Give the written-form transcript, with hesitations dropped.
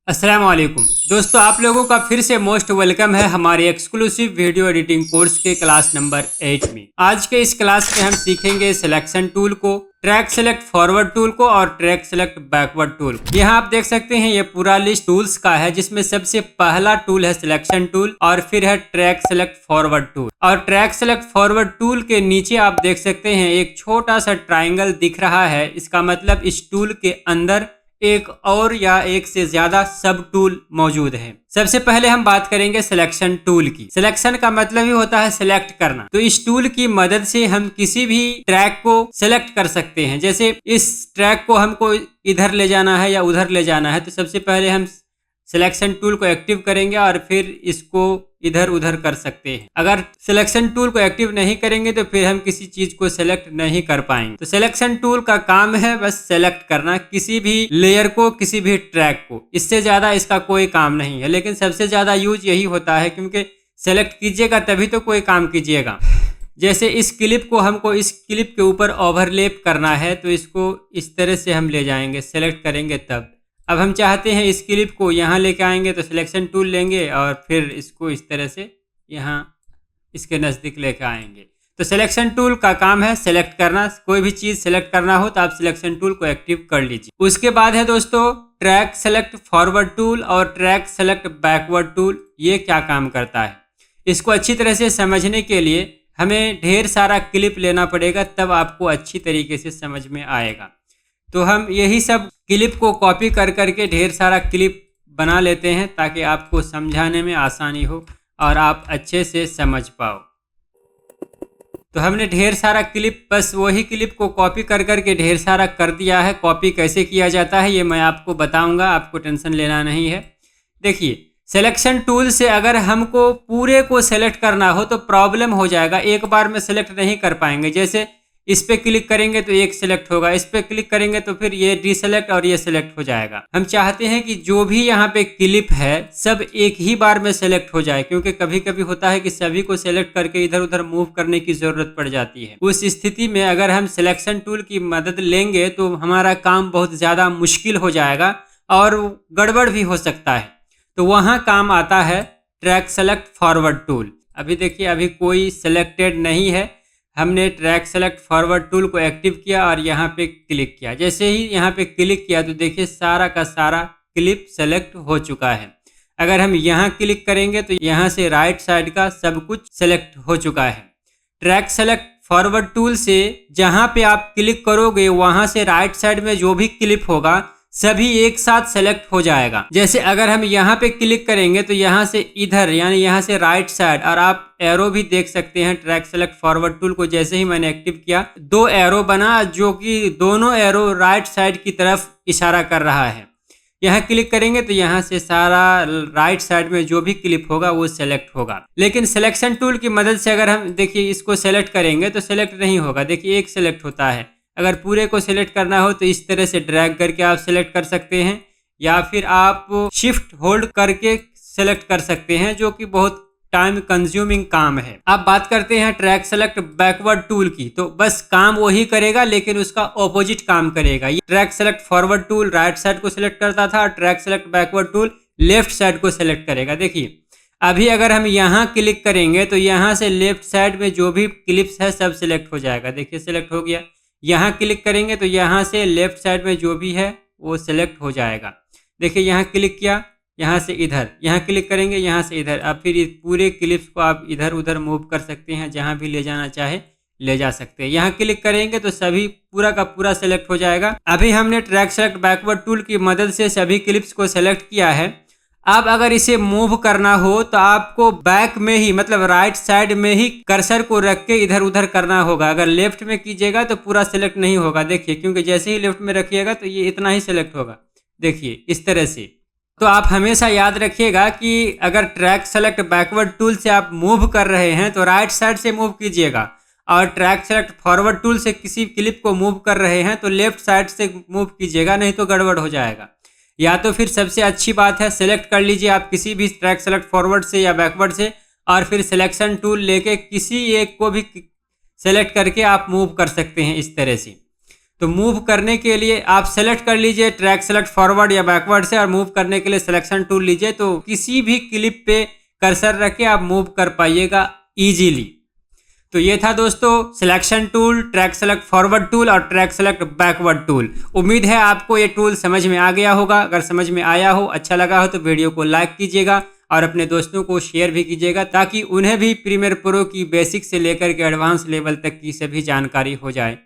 अस्सलाम वालेकुम दोस्तों, आप लोगों का फिर से मोस्ट वेलकम है हमारे एक्सक्लूसिव वीडियो एडिटिंग कोर्स के क्लास नंबर 8 में। आज के इस क्लास में हम सीखेंगे सिलेक्शन टूल को, ट्रैक सेलेक्ट फॉरवर्ड टूल को और ट्रैक सेलेक्ट बैकवर्ड टूल। यहाँ आप देख सकते हैं ये पूरा लिस्ट टूल्स का है, जिसमें सबसे पहला टूल है सिलेक्शन टूल और फिर है ट्रैक सेलेक्ट फॉरवर्ड टूल। और ट्रैक सेलेक्ट फॉरवर्ड टूल के नीचे आप देख सकते हैं एक छोटा सा ट्राइंगल दिख रहा है। इसका मतलब इस टूल के अंदर एक और या एक से ज्यादा सब टूल मौजूद है। सबसे पहले हम बात करेंगे सिलेक्शन टूल की। सिलेक्शन का मतलब ही होता है सिलेक्ट करना। तो इस टूल की मदद से हम किसी भी ट्रैक को सिलेक्ट कर सकते हैं। जैसे इस ट्रैक को हमको इधर ले जाना है या उधर ले जाना है, तो सबसे पहले हम सिलेक्शन टूल को एक्टिव करेंगे और फिर इसको इधर उधर कर सकते हैं। अगर सिलेक्शन टूल को एक्टिव नहीं करेंगे तो फिर हम किसी चीज को सिलेक्ट नहीं कर पाएंगे। तो सिलेक्शन टूल का काम है बस सेलेक्ट करना किसी भी लेयर को, किसी भी ट्रैक को। इससे ज्यादा इसका कोई काम नहीं है, लेकिन सबसे ज्यादा यूज यही होता है, क्योंकि सेलेक्ट कीजिएगा तभी तो कोई काम कीजिएगा। जैसे इस क्लिप को हमको इस क्लिप के ऊपर ओवरलैप करना है, तो इसको इस तरह से हम ले जाएंगे, सेलेक्ट करेंगे तब। अब हम चाहते हैं इस क्लिप को यहाँ लेके आएंगे, तो सिलेक्शन टूल लेंगे और फिर इसको इस तरह से यहाँ इसके नज़दीक लेके आएंगे। तो सिलेक्शन टूल का काम है सेलेक्ट करना। कोई भी चीज़ सेलेक्ट करना हो तो आप सिलेक्शन टूल को एक्टिव कर लीजिए। उसके बाद है दोस्तों ट्रैक सेलेक्ट फॉरवर्ड टूल और ट्रैक सेलेक्ट बैकवर्ड टूल। ये क्या काम करता है, इसको अच्छी तरह से समझने के लिए हमें ढेर सारा क्लिप लेना पड़ेगा, तब आपको अच्छी तरीके से समझ में आएगा। तो हम यही सब क्लिप को कॉपी कर करके ढेर सारा क्लिप बना लेते हैं, ताकि आपको समझाने में आसानी हो और आप अच्छे से समझ पाओ। तो हमने ढेर सारा क्लिप, बस वही क्लिप को कॉपी कर करके ढेर सारा कर दिया है। कॉपी कैसे किया जाता है ये मैं आपको बताऊंगा, आपको टेंशन लेना नहीं है। देखिए, सिलेक्शन टूल से अगर हमको पूरे को सेलेक्ट करना हो तो प्रॉब्लम हो जाएगा, एक बार में सेलेक्ट नहीं कर पाएंगे। जैसे इस पे क्लिक करेंगे तो एक सिलेक्ट होगा, इस पे क्लिक करेंगे तो फिर ये डिसेलेक्ट और ये सिलेक्ट हो जाएगा। हम चाहते हैं कि जो भी यहाँ पे क्लिप है सब एक ही बार में सेलेक्ट हो जाए, क्योंकि कभी कभी होता है कि सभी को सेलेक्ट करके इधर उधर मूव करने की जरूरत पड़ जाती है। उस स्थिति में अगर हम सिलेक्शन टूल की मदद लेंगे तो हमारा काम बहुत ज़्यादा मुश्किल हो जाएगा और गड़बड़ भी हो सकता है। तो वहाँ काम आता है ट्रैक सेलेक्ट फॉरवर्ड टूल। अभी देखिए, अभी कोई सिलेक्टेड नहीं है। हमने ट्रैक सेलेक्ट फॉरवर्ड टूल को एक्टिव किया और यहाँ पे क्लिक किया। जैसे ही यहाँ पे क्लिक किया तो देखिए सारा का सारा क्लिप सेलेक्ट हो चुका है। अगर हम यहाँ क्लिक करेंगे तो यहाँ से राइट साइड का सब कुछ सेलेक्ट हो चुका है। ट्रैक सेलेक्ट फॉरवर्ड टूल से जहाँ पे आप क्लिक करोगे वहाँ से राइट साइड में जो भी क्लिप होगा सभी एक साथ सेलेक्ट हो जाएगा। जैसे अगर हम यहाँ पे क्लिक करेंगे तो यहाँ से इधर, यानी यहाँ से राइट साइड, और आप एरो भी देख सकते हैं ट्रैक सेलेक्ट फॉरवर्ड टूल को। जैसे ही मैंने एक्टिव किया दो एरो बना, जो कि दोनों एरो राइट साइड की तरफ इशारा कर रहा है। यहाँ क्लिक करेंगे तो यहाँ से सारा राइट साइड में जो भी क्लिप होगा वो सेलेक्ट होगा। लेकिन सिलेक्शन टूल की मदद से अगर हम देखिए इसको सेलेक्ट करेंगे तो सेलेक्ट नहीं होगा। देखिए एक सेलेक्ट होता है। अगर पूरे को सिलेक्ट करना हो तो इस तरह से ड्रैग करके आप सिलेक्ट कर सकते हैं, या फिर आप शिफ्ट होल्ड करके सिलेक्ट कर सकते हैं, जो कि बहुत टाइम कंज्यूमिंग काम है। अब बात करते हैं ट्रैक सेलेक्ट बैकवर्ड टूल की। तो बस काम वही करेगा, लेकिन उसका ऑपोजिट काम करेगा। ये track select forward tool right side को सिलेक्ट करता था और track select backward tool left side को सिलेक्ट करेगा। देखिए अभी अगर हम यहाँ क्लिक करेंगे तो यहाँ से लेफ्ट साइड में जो भी क्लिप्स है सब सिलेक्ट हो जाएगा। देखिए सिलेक्ट हो गया। यहाँ क्लिक करेंगे तो यहाँ से लेफ्ट साइड में जो भी है वो सिलेक्ट हो जाएगा। देखिए यहाँ क्लिक किया, यहाँ से इधर, यहाँ क्लिक करेंगे यहाँ से इधर। अब फिर इस पूरे क्लिप्स को आप इधर उधर मूव कर सकते हैं, जहाँ भी ले जाना चाहे ले जा सकते हैं। यहाँ क्लिक करेंगे तो सभी पूरा का पूरा सेलेक्ट हो जाएगा। अभी हमने ट्रैक सेलेक्ट बैकवर्ड टूल की मदद से सभी क्लिप्स को सेलेक्ट किया है। अब अगर इसे मूव करना हो तो आपको बैक में ही, मतलब राइट साइड में ही कर्सर को रख के इधर उधर करना होगा। अगर लेफ्ट में कीजिएगा तो पूरा सेलेक्ट नहीं होगा। देखिए, क्योंकि जैसे ही लेफ्ट में रखिएगा तो ये इतना ही सेलेक्ट होगा। देखिए इस तरह से। तो आप हमेशा याद रखिएगा कि अगर ट्रैक सेलेक्ट बैकवर्ड टूल से आप मूव कर रहे हैं तो राइट साइड से मूव कीजिएगा, और ट्रैक सेलेक्ट फॉरवर्ड टूल से किसी क्लिप को मूव कर रहे हैं तो लेफ्ट साइड से मूव कीजिएगा, नहीं तो गड़बड़ हो जाएगा। या तो फिर सबसे अच्छी बात है सेलेक्ट कर लीजिए आप किसी भी ट्रैक सेलेक्ट फॉरवर्ड से या बैकवर्ड से, और फिर सिलेक्शन टूल लेके किसी एक को भी सेलेक्ट करके आप मूव कर सकते हैं इस तरह से। तो मूव करने के लिए आप सेलेक्ट कर लीजिए ट्रैक सेलेक्ट फॉरवर्ड या बैकवर्ड से, और मूव करने के लिए सिलेक्शन टूल लीजिए। तो किसी भी क्लिप पे कर्सर रख के आप मूव कर पाइएगा इजीली। तो ये था दोस्तों selection tool, track select forward tool और ट्रैक सेलेक्ट बैकवर्ड टूल। उम्मीद है आपको ये टूल समझ में आ गया होगा। अगर समझ में आया हो, अच्छा लगा हो तो वीडियो को लाइक कीजिएगा और अपने दोस्तों को शेयर भी कीजिएगा, ताकि उन्हें भी प्रीमियर प्रो की बेसिक से लेकर के एडवांस लेवल तक की सभी जानकारी हो जाए।